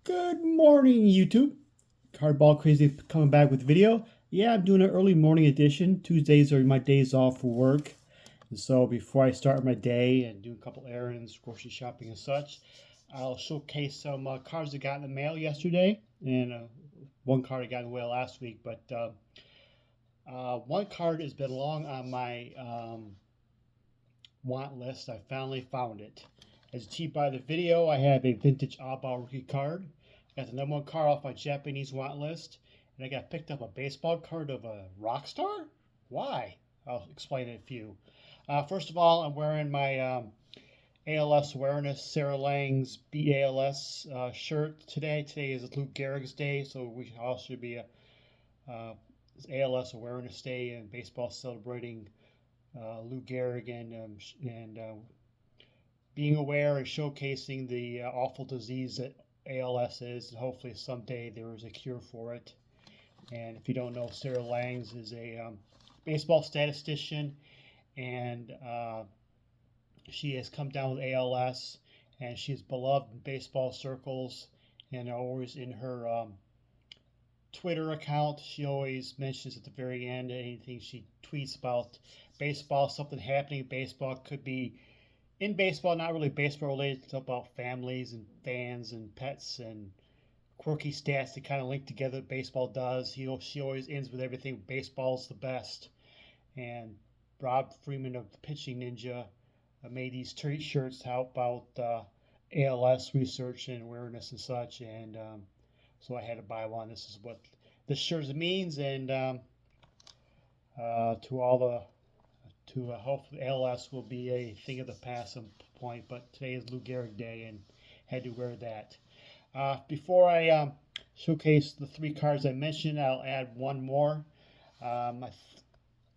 Good morning, YouTube. Cardball Crazy coming back with video. Yeah, I'm doing an early morning edition. Tuesdays are my days off for work. And so before I start my day and do a couple errands, grocery shopping and such, I'll showcase some cards I got in the mail yesterday and one card I got in the mail last week. But one card has been long on my want list. I finally found it. As achieved by the video, I have a vintage Oddball rookie card. I got the #1 card off my Japanese want list, and I got picked up a baseball card of a rock star. Why? I'll explain in a few. First of all, I'm wearing my ALS awareness, Sarah Lang's BALS shirt today. Today is Luke Gehrig's day, so we all should be a ALS awareness day and baseball celebrating Lou Gehrig and being aware and showcasing the awful disease that ALS is. And hopefully someday there is a cure for it. And if you don't know, Sarah Langs is a baseball statistician, and she has come down with ALS, and she is beloved in baseball circles. And always in her Twitter account, she always mentions at the very end anything she tweets about baseball, something happening in baseball. Could be in baseball, not really baseball related. It's about families and fans and pets and quirky stats that kind of link together. Baseball does. She always ends with everything. Baseball's the best. And Rob Freeman of the Pitching Ninja made these shirts to help out ALS research and awareness and such. And so I had to buy one. This is what this shirt means, and to all the hopefully ALS will be a thing of the past some point. But today is Lou Gehrig Day, and had to wear that. Before I showcase the three cards I mentioned, I'll add one more. I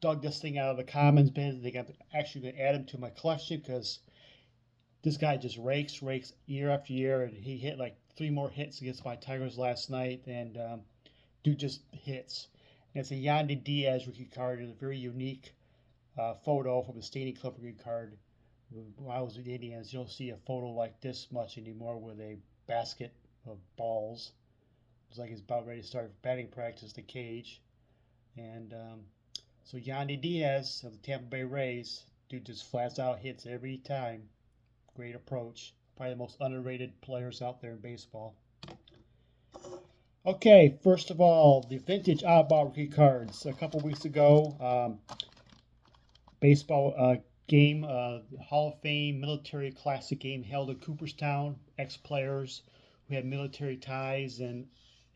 dug this thing out of the commons bin. I think I'm actually going to add him to my collection because this guy just rakes year after year, and he hit like 3 more hits against my Tigers last night, and dude just hits. And it's a Yandy Diaz rookie card. It's a very unique photo from a Stanley Club rookie card. When I was with the Indians, you don't see a photo like this much anymore with a basket of balls. It's like he's about ready to start batting practice, the cage. And so Yandy Diaz of the Tampa Bay Rays, dude just flats out hits every time. Great approach. Probably the most underrated players out there in baseball. Okay, first of all, the vintage Oddball rookie cards. A couple weeks ago, baseball game, Hall of Fame military classic game held in Cooperstown. Ex-players who had military ties and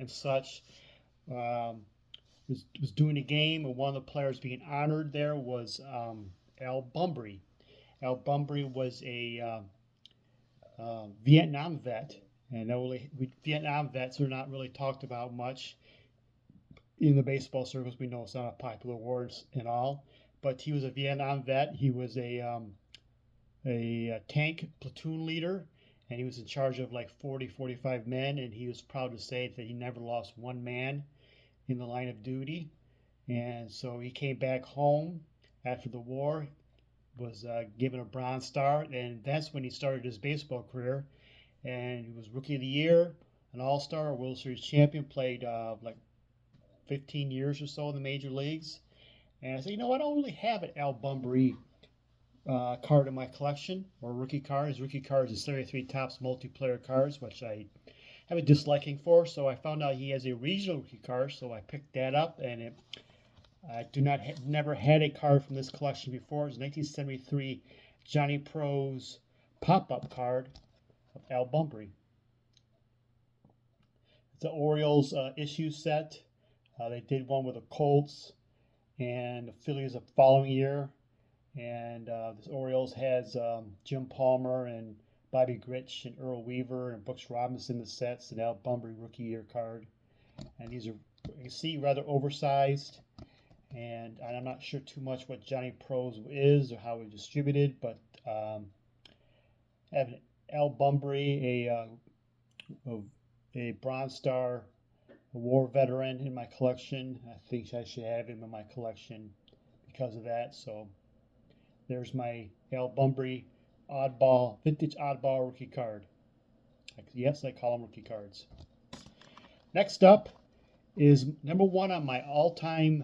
such was doing a game, and one of the players being honored there was Al Bumbry. Al Bumbry was a Vietnam vet, and Vietnam vets are not really talked about much in the baseball circles. We know it's not a popular word and all, but he was a Vietnam vet. He was a tank platoon leader, and he was in charge of like 40, 45 men, and he was proud to say that he never lost one man in the line of duty. And so he came back home after the war, was given a Bronze Star, and that's when he started his baseball career. And he was Rookie of the Year, an All-Star, a World Series champion, played like 15 years or so in the major leagues. And I said, I don't really have an Al Bumbry card in my collection, or rookie card. His rookie card is 73 Topps multiplayer cards, which I have a disliking for. So I found out he has a regional rookie card, so I picked that up, and I never had a card from this collection before. It was 1973 Johnny Pro's pop-up card of Al Bumbry. It's the Orioles issue set. They did one with the Colts and the Phillies the following year. And this Orioles has Jim Palmer and Bobby Grich and Earl Weaver and Brooks Robinson the sets, and Al Bumbry rookie year card. And these are, you can see, rather oversized. And I'm not sure too much what Johnny Pro's is or how it's distributed, but I have an Al Bumbry, a Bronze Star, a war veteran in my collection. I think I should have him in my collection because of that. So there's my Al Bumbry vintage Oddball rookie card. Yes, I call them rookie cards. Next up is number one on my all-time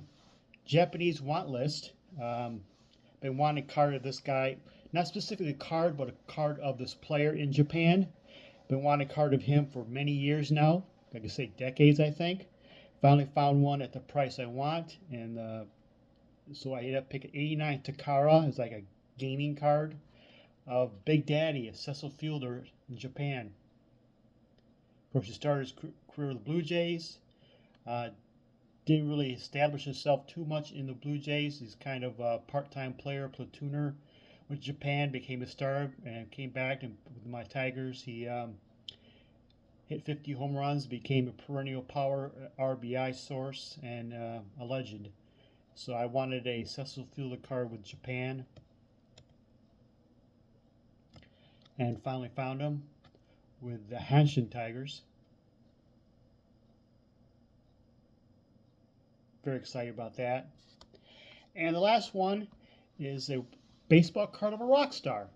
Japanese want list. Been wanting a card of this guy, not specifically a card, but a card of this player in Japan. Been wanting a card of him for many years now. Like I say, decades, I think. Finally found one at the price I want, and so I ended up picking 89 Takara as like a gaming card of Big Daddy, a Cecil Fielder in Japan. Of course, he started his career with the Blue Jays. Uh, didn't really establish himself too much in the Blue Jays. He's kind of a part-time player, platooner with Japan, became a star, and came back and with my Tigers. He hit 50 home runs, became a perennial power RBI source, and a legend. So I wanted a Cecil Fielder card with Japan, and finally found him with the Hanshin Tigers. Very excited about that. And the last one is a baseball card of a rock star.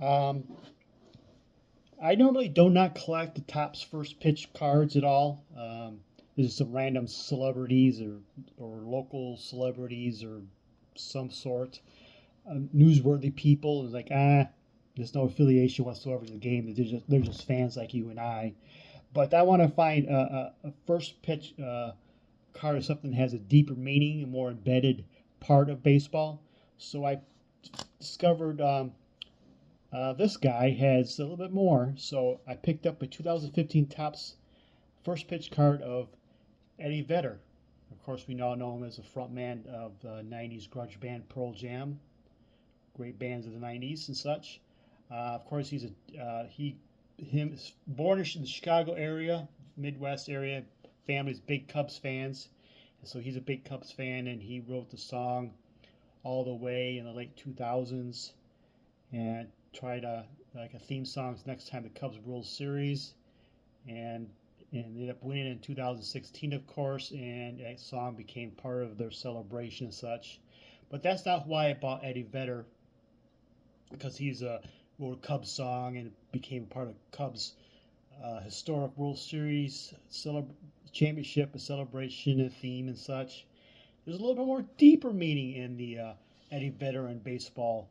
Um, I normally do not collect the Topps first pitch cards at all. There's some random celebrities or local celebrities or some sort. Newsworthy people. It's like, there's no affiliation whatsoever to the game. They're just fans like you and I. But I want to find a first pitch card of something that has a deeper meaning, a more embedded part of baseball. So I discovered this guy has a little bit more. So I picked up a 2015 Topps first pitch card of Eddie Vedder. Of course, we now know him as a frontman of the 90s grunge band Pearl Jam. Great bands of the 90s and such. Of course, he's born in the Chicago area, Midwest area. Family's big Cubs fans, and so he's a big Cubs fan, and he wrote the song all the way in the late 2000s, and tried like a theme songs next time the Cubs World Series, and ended up winning in 2016, of course, and that song became part of their celebration and such. But that's not why I bought Eddie Vedder, because he's a wrote a Cubs song and became part of Cubs historic World Series championship, a celebration, a theme, and such. There's a little bit more deeper meaning in the Eddie Vedder and baseball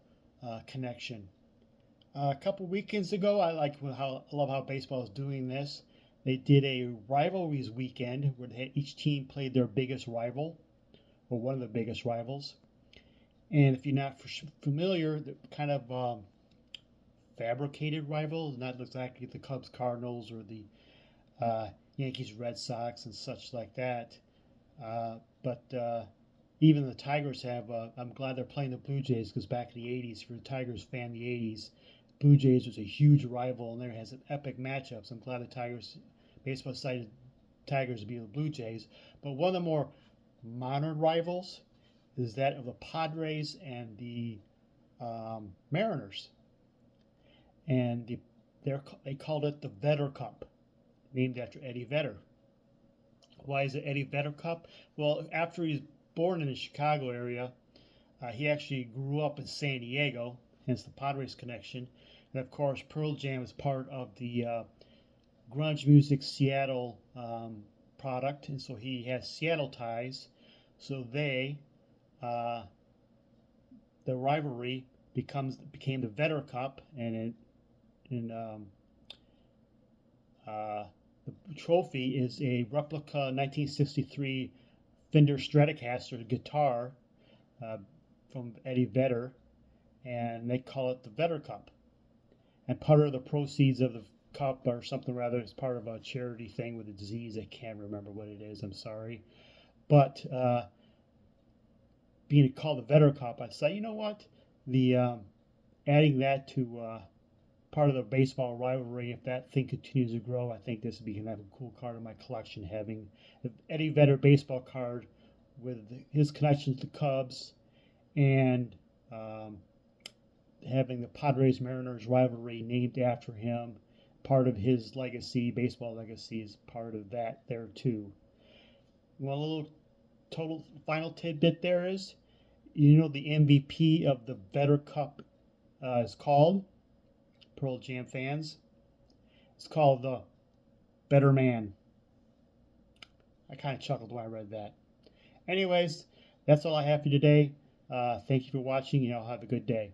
connection. A couple weekends ago, I love how baseball is doing this. They did a rivalries weekend where each team played their biggest rival, or one of the biggest rivals. And if you're not familiar, the kind of fabricated rivals, not exactly the Cubs Cardinals or the Yankees Red Sox and such like that. But even the Tigers have, I'm glad they're playing the Blue Jays, because back in the 80s, if you're a Tigers fan, the 80s, Blue Jays was a huge rival, and there has an epic matchups. I'm glad the Tigers, baseball decided Tigers to be the Blue Jays. But one of the more modern rivals is that of the Padres and the Mariners. And they called it the Vedder Cup, named after Eddie Vedder. Why is it Eddie Vedder Cup? Well, after he was born in the Chicago area, he actually grew up in San Diego, hence the Padres connection. And of course, Pearl Jam is part of the grunge music Seattle product, and so he has Seattle ties. So the rivalry became the Vedder Cup, and the trophy is a replica 1963 Fender Stratocaster guitar from Eddie Vedder, and they call it the Vedder Cup. And part of the proceeds of the cup or something rather is part of a charity thing with a disease. I can't remember what it is. I'm sorry. But being called the Vedder Cup, I say, you know what? The adding that to part of the baseball rivalry, if that thing continues to grow, I think this would be a cool card in my collection, having the Eddie Vedder baseball card with his connections to Cubs, and having the Padres Mariners rivalry named after him. Part of his legacy, baseball legacy, is part of that there too. One little total final tidbit there is, you know, the MVP of the Vedder Cup is called, Pearl Jam fans? It's called The Better Man. I kind of chuckled when I read that. Anyways, that's all I have for you today. Thank you for watching, and y'all have a good day.